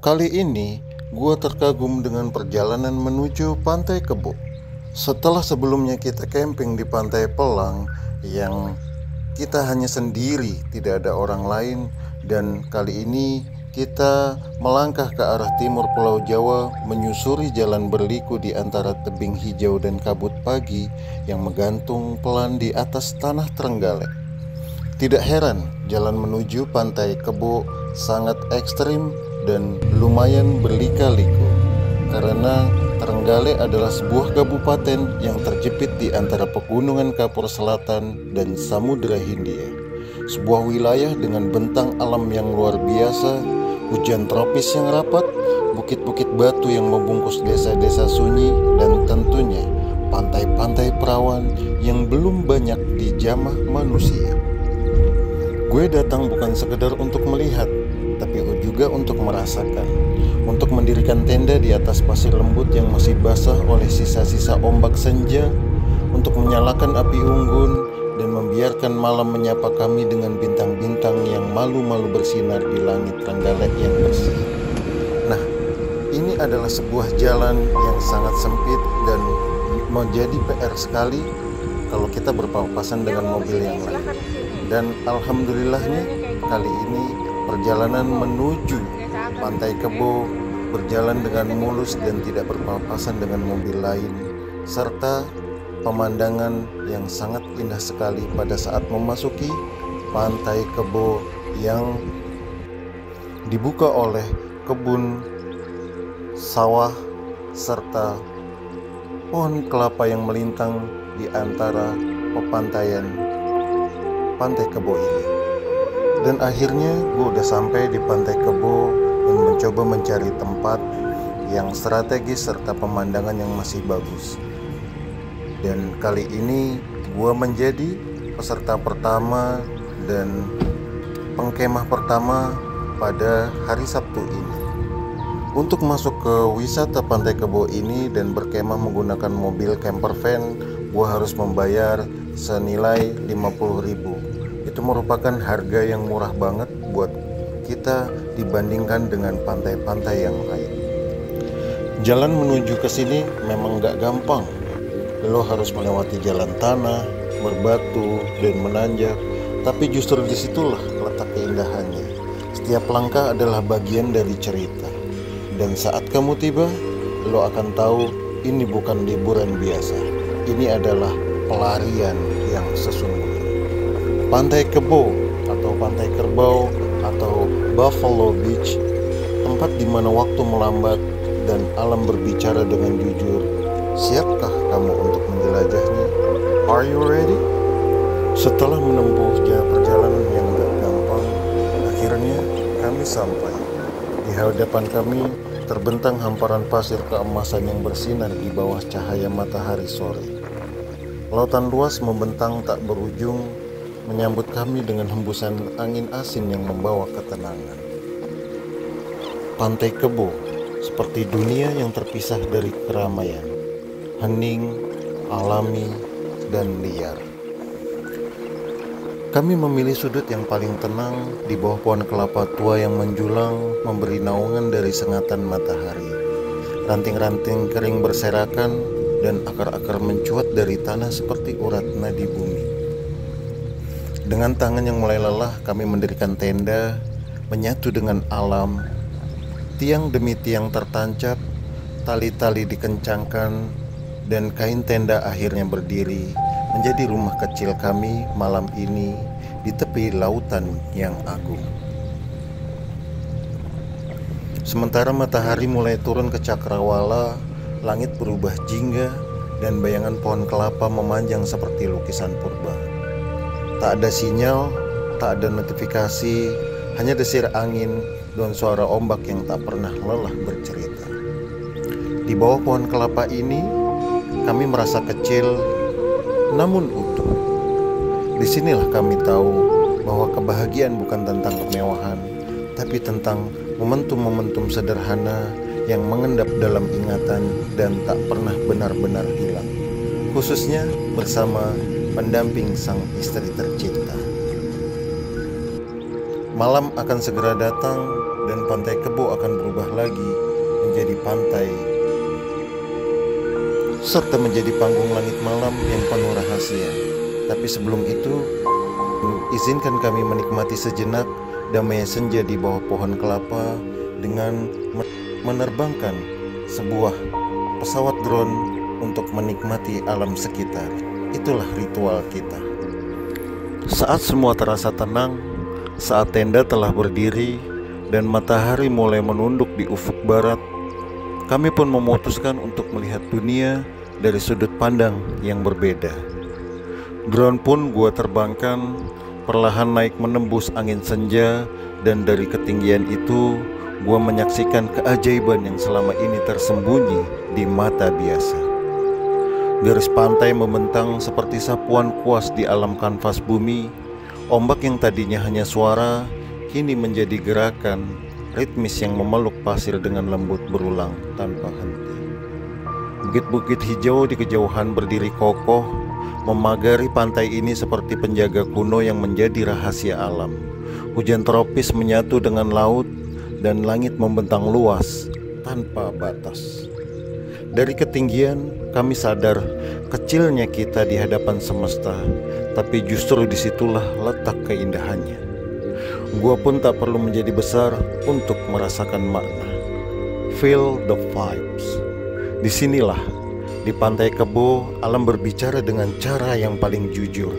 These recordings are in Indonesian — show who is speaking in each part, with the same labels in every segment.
Speaker 1: Kali ini, gue terkagum dengan perjalanan menuju Pantai Kebo. Setelah sebelumnya kita camping di Pantai Pelang yang kita hanya sendiri, tidak ada orang lain, dan kali ini kita melangkah ke arah timur Pulau Jawa, menyusuri jalan berliku di antara tebing hijau dan kabut pagi yang menggantung pelan di atas tanah Trenggalek. Tidak heran, jalan menuju Pantai Kebo sangat ekstrim dan lumayan berlika-liku, karena Trenggalek adalah sebuah kabupaten yang terjepit di antara pegunungan Kapur Selatan dan Samudra Hindia. Sebuah wilayah dengan bentang alam yang luar biasa, hujan tropis yang rapat, bukit-bukit batu yang membungkus desa-desa sunyi, dan tentunya pantai-pantai perawan yang belum banyak dijamah manusia. Gue datang bukan sekedar untuk melihat, tapi juga untuk merasakan, untuk mendirikan tenda di atas pasir lembut yang masih basah oleh sisa-sisa ombak senja, untuk menyalakan api unggun dan membiarkan malam menyapa kami dengan bintang-bintang yang malu-malu bersinar di langit Trenggalek yang bersih. Nah, ini adalah sebuah jalan yang sangat sempit dan menjadi PR sekali kalau kita berpapasan dengan mobil yang lain. Dan alhamdulillahnya kali ini perjalanan menuju Pantai Kebo berjalan dengan mulus dan tidak berpapasan dengan mobil lain, serta pemandangan yang sangat indah sekali pada saat memasuki Pantai Kebo yang dibuka oleh kebun sawah serta pohon kelapa yang melintang di antara pepantaian Pantai Kebo ini. Dan akhirnya gue udah sampai di Pantai Kebo dan mencoba mencari tempat yang strategis serta pemandangan yang masih bagus. Dan kali ini gue menjadi peserta pertama dan pengkemah pertama pada hari Sabtu ini. Untuk masuk ke wisata Pantai Kebo ini dan berkemah menggunakan mobil camper van, gue harus membayar senilai 50.000. Itu merupakan harga yang murah banget buat kita dibandingkan dengan pantai-pantai yang lain. Jalan menuju ke sini memang gak gampang. Lo harus melewati jalan tanah, berbatu, dan menanjak. Tapi justru disitulah letak keindahannya. Setiap langkah adalah bagian dari cerita. Dan saat kamu tiba, lo akan tahu ini bukan liburan biasa. Ini adalah pelarian yang sesungguhnya. Pantai Kebo atau Pantai Kerbau atau Buffalo Beach, tempat di mana waktu melambat dan alam berbicara dengan jujur. Siapkah kamu untuk menjelajahnya? Are you ready? Setelah menempuh perjalanan yang gak gampang, akhirnya kami sampai. Di hadapan kami terbentang hamparan pasir keemasan yang bersinar di bawah cahaya matahari sore. Lautan luas membentang tak berujung, menyambut kami dengan hembusan angin asin yang membawa ketenangan. Pantai Kebo seperti dunia yang terpisah dari keramaian, hening, alami, dan liar. Kami memilih sudut yang paling tenang di bawah pohon kelapa tua yang menjulang memberi naungan dari sengatan matahari. Ranting-ranting kering berserakan dan akar-akar mencuat dari tanah seperti urat nadi bumi. Dengan tangan yang mulai lelah, kami mendirikan tenda, menyatu dengan alam. Tiang demi tiang tertancap, tali-tali dikencangkan, dan kain tenda akhirnya berdiri menjadi rumah kecil kami malam ini di tepi lautan yang agung. Sementara matahari mulai turun ke cakrawala, langit berubah jingga dan bayangan pohon kelapa memanjang seperti lukisan purba. Tak ada sinyal, tak ada notifikasi, hanya desir angin dan suara ombak yang tak pernah lelah bercerita. Di bawah pohon kelapa ini, kami merasa kecil namun utuh. Disinilah kami tahu bahwa kebahagiaan bukan tentang kemewahan, tapi tentang momentum-momentum sederhana yang mengendap dalam ingatan dan tak pernah benar-benar hilang, khususnya bersama pendamping sang istri tercinta. Malam akan segera datang dan Pantai Kebo akan berubah lagi menjadi pantai serta menjadi panggung langit malam yang penuh rahasia. Tapi sebelum itu, izinkan kami menikmati sejenak damai senja di bawah pohon kelapa dengan menerbangkan sebuah pesawat drone untuk menikmati alam sekitar. Itulah ritual kita. Saat semua terasa tenang, saat tenda telah berdiri dan matahari mulai menunduk di ufuk barat, kami pun memutuskan untuk melihat dunia dari sudut pandang yang berbeda. Drone pun gua terbangkan, perlahan naik menembus angin senja, dan dari ketinggian itu gua menyaksikan keajaiban yang selama ini tersembunyi di mata biasa. Garis pantai membentang seperti sapuan kuas di alam kanvas bumi. Ombak yang tadinya hanya suara kini menjadi gerakan ritmis yang memeluk pasir dengan lembut berulang tanpa henti. Bukit-bukit hijau di kejauhan berdiri kokoh, memagari pantai ini seperti penjaga kuno yang menjadi rahasia alam. Hujan tropis menyatu dengan laut dan langit membentang luas tanpa batas. Dari ketinggian kami sadar kecilnya kita di hadapan semesta, tapi justru disitulah letak keindahannya. Gua pun tak perlu menjadi besar untuk merasakan makna. Feel the vibes. Disinilah, di Pantai Kebo, alam berbicara dengan cara yang paling jujur.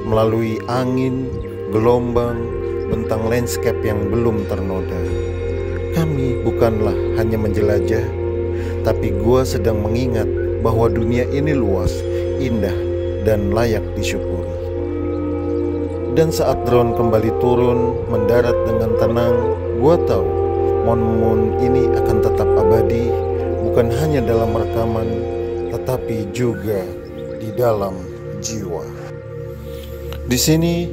Speaker 1: Melalui angin, gelombang, bentang landscape yang belum ternoda. Kami bukanlah hanya menjelajah, tapi gua sedang mengingat bahwa dunia ini luas, indah, dan layak disyukuri. Dan saat drone kembali turun, mendarat dengan tenang, gua tahu momen ini akan tetap abadi, bukan hanya dalam rekaman, tetapi juga di dalam jiwa. Di sini,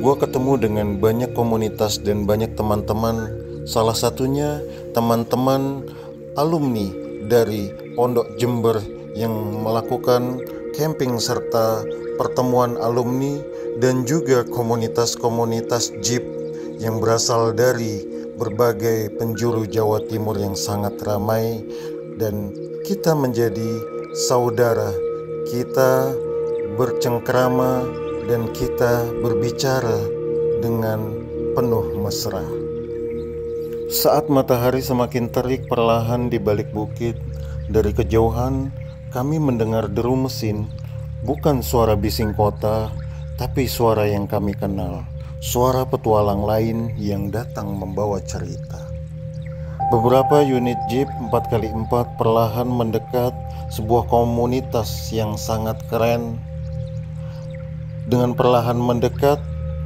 Speaker 1: gua ketemu dengan banyak komunitas dan banyak teman-teman, salah satunya teman-teman alumni dari Pondok Jember yang melakukan camping serta pertemuan alumni, dan juga komunitas-komunitas jeep yang berasal dari berbagai penjuru Jawa Timur yang sangat ramai, dan kita menjadi saudara, kita bercengkrama dan kita berbicara dengan penuh mesra. Saat matahari semakin terik perlahan di balik bukit, dari kejauhan kami mendengar deru mesin, bukan suara bising kota, tapi suara yang kami kenal, suara petualang lain yang datang membawa cerita. Beberapa unit jeep 4x4 perlahan mendekat, sebuah komunitas yang sangat keren. Dengan perlahan mendekat,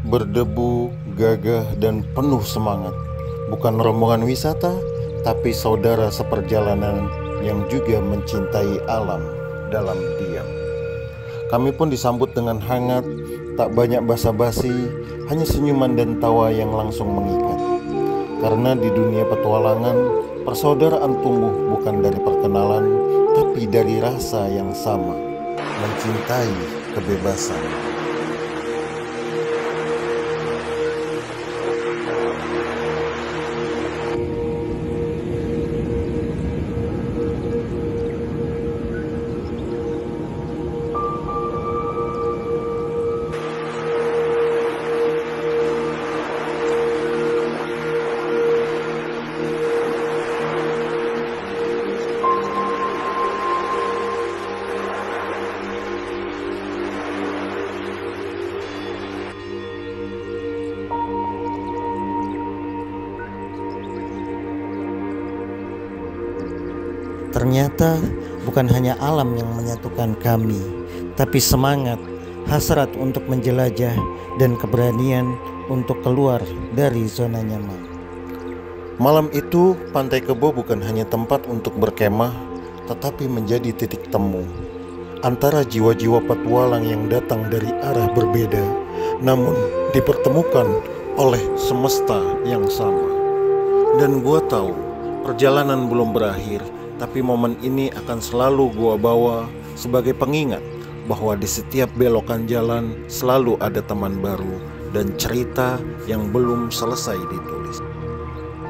Speaker 1: berdebu, gagah, dan penuh semangat. Bukan rombongan wisata, tapi saudara seperjalanan yang juga mencintai alam dalam diam. Kami pun disambut dengan hangat, tak banyak basa-basi, hanya senyuman dan tawa yang langsung mengikat. Karena di dunia petualangan, persaudaraan tumbuh bukan dari perkenalan, tapi dari rasa yang sama, mencintai kebebasan.
Speaker 2: Ternyata bukan hanya alam yang menyatukan kami, tapi semangat, hasrat untuk menjelajah, dan keberanian untuk keluar dari zona nyaman.
Speaker 1: Malam itu, Pantai Kebo bukan hanya tempat untuk berkemah, tetapi menjadi titik temu antara jiwa-jiwa petualang yang datang dari arah berbeda, namun dipertemukan oleh semesta yang sama. Dan gua tahu perjalanan belum berakhir, tapi momen ini akan selalu gua bawa sebagai pengingat bahwa di setiap belokan jalan selalu ada teman baru dan cerita yang belum selesai ditulis.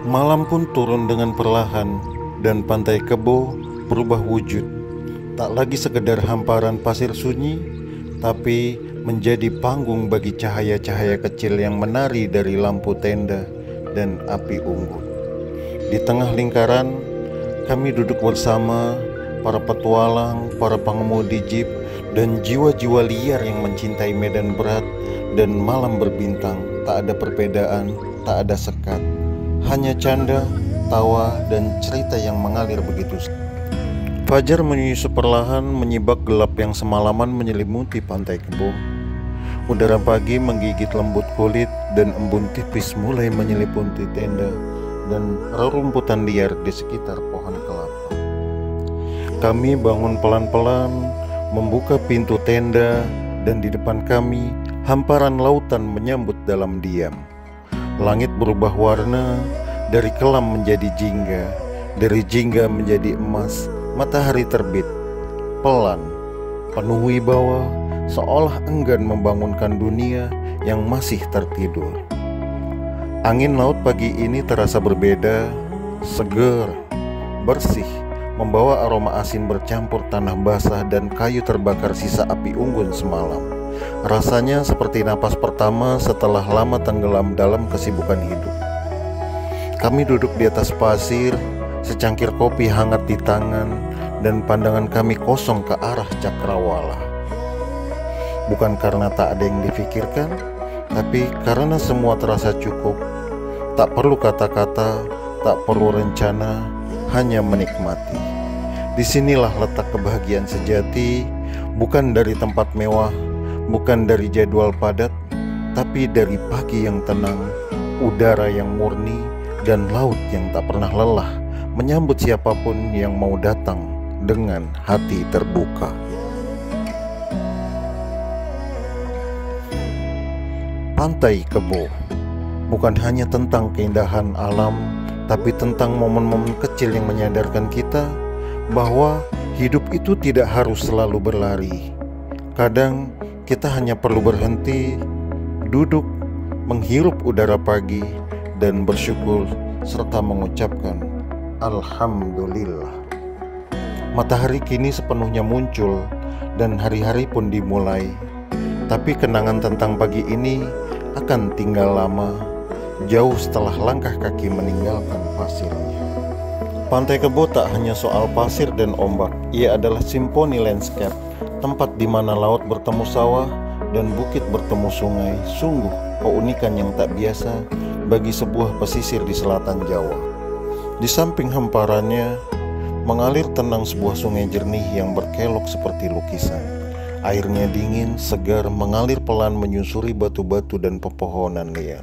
Speaker 1: Malam pun turun dengan perlahan dan Pantai Kebo berubah wujud. Tak lagi sekedar hamparan pasir sunyi, tapi menjadi panggung bagi cahaya-cahaya kecil yang menari dari lampu tenda dan api unggun. Di tengah lingkaran, kami duduk bersama para petualang, para pengemudi jeep, dan jiwa-jiwa liar yang mencintai medan berat dan malam berbintang. Tak ada perbedaan, tak ada sekat, hanya canda, tawa, dan cerita yang mengalir begitu. Fajar menyusup perlahan menyibak gelap yang semalaman menyelimuti Pantai Kebo. Udara pagi menggigit lembut kulit dan embun tipis mulai menyelimuti tenda dan rerumputan liar di sekitar pohon kelapa. Kami bangun pelan-pelan, membuka pintu tenda, dan di depan kami hamparan lautan menyambut dalam diam. Langit berubah warna, dari kelam menjadi jingga, dari jingga menjadi emas. Matahari terbit, pelan, penuh wibawa, seolah enggan membangunkan dunia yang masih tertidur. Angin laut pagi ini terasa berbeda, seger, bersih, membawa aroma asin bercampur tanah basah dan kayu terbakar sisa api unggun semalam. Rasanya seperti napas pertama setelah lama tenggelam dalam kesibukan hidup. Kami duduk di atas pasir, secangkir kopi hangat di tangan, dan pandangan kami kosong ke arah cakrawala. Bukan karena tak ada yang difikirkan, tapi karena semua terasa cukup. Tak perlu kata-kata, tak perlu rencana, hanya menikmati. Disinilah letak kebahagiaan sejati, bukan dari tempat mewah, bukan dari jadwal padat, tapi dari pagi yang tenang, udara yang murni, dan laut yang tak pernah lelah menyambut siapapun yang mau datang dengan hati terbuka. Pantai Kebo bukan hanya tentang keindahan alam, tapi tentang momen-momen kecil yang menyadarkan kita bahwa hidup itu tidak harus selalu berlari. Kadang kita hanya perlu berhenti, duduk, menghirup udara pagi, dan bersyukur serta mengucapkan Alhamdulillah. Matahari kini sepenuhnya muncul dan hari-hari pun dimulai. Tapi kenangan tentang pagi ini akan tinggal lama, jauh setelah langkah kaki meninggalkan pasirnya. Pantai Kebo tak hanya soal pasir dan ombak, ia adalah simfoni landscape, tempat di mana laut bertemu sawah dan bukit bertemu sungai. Sungguh keunikan yang tak biasa bagi sebuah pesisir di selatan Jawa. Di samping hamparannya mengalir tenang sebuah sungai jernih yang berkelok seperti lukisan. Airnya dingin, segar, mengalir pelan menyusuri batu-batu dan pepohonan liar.